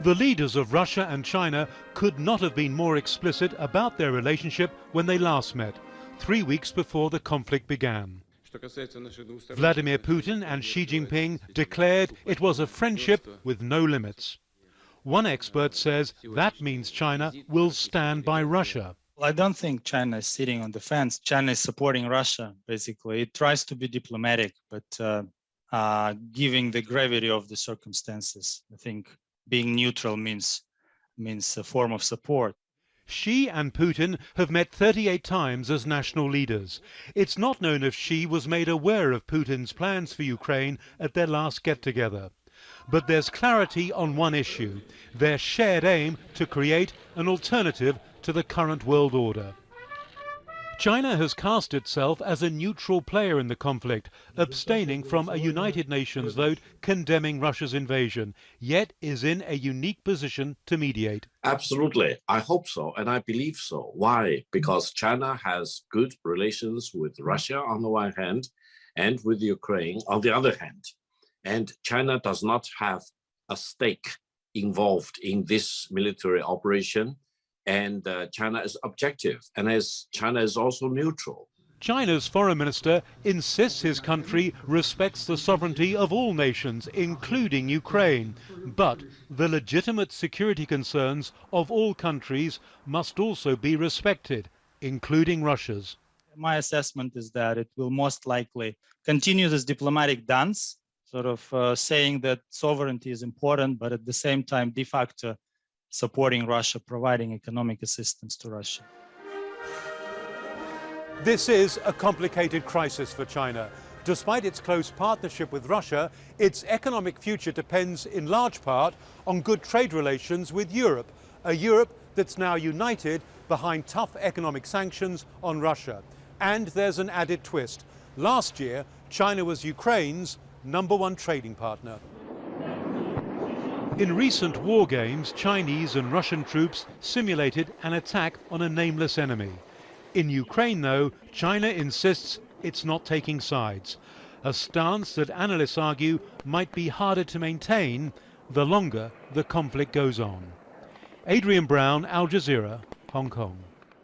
The leaders of Russia and China could not have been more explicit about their relationship when they last met, 3 weeks before the conflict began. Vladimir Putin and Xi Jinping declared it was a friendship with no limits. One expert says that means China will stand by Russia. I don't think China is sitting on the fence. China is supporting Russia, basically. It tries to be diplomatic, but giving the gravity of the circumstances, I think being neutral means a form of support. Xi and Putin have met 38 times as national leaders. It's not known if Xi was made aware of Putin's plans for Ukraine at their last get-together. But there's clarity on one issue, their shared aim to create an alternative to the current world order. China has cast itself as a neutral player in the conflict, abstaining from a United Nations vote condemning Russia's invasion, yet is in a unique position to mediate. Absolutely. I hope so, and I believe so. Why? Because China has good relations with Russia on the one hand, and with Ukraine on the other hand. And China does not have a stake involved in this military operation. And China is objective, and as China is also neutral. China's foreign minister insists his country respects the sovereignty of all nations, including Ukraine. But the legitimate security concerns of all countries must also be respected, including Russia's. My assessment is that it will most likely continue this diplomatic dance, sort of saying that sovereignty is important, but at the same time, de facto, supporting Russia, providing economic assistance to Russia. This is a complicated crisis for China. Despite its close partnership with Russia, its economic future depends in large part on good trade relations with Europe, a Europe that's now united behind tough economic sanctions on Russia. And there's an added twist. Last year, China was Ukraine's #1 trading partner. In recent war games, Chinese and Russian troops simulated an attack on a nameless enemy. In Ukraine, though, China insists it's not taking sides, a stance that analysts argue might be harder to maintain the longer the conflict goes on. Adrian Brown, Al Jazeera, Hong Kong.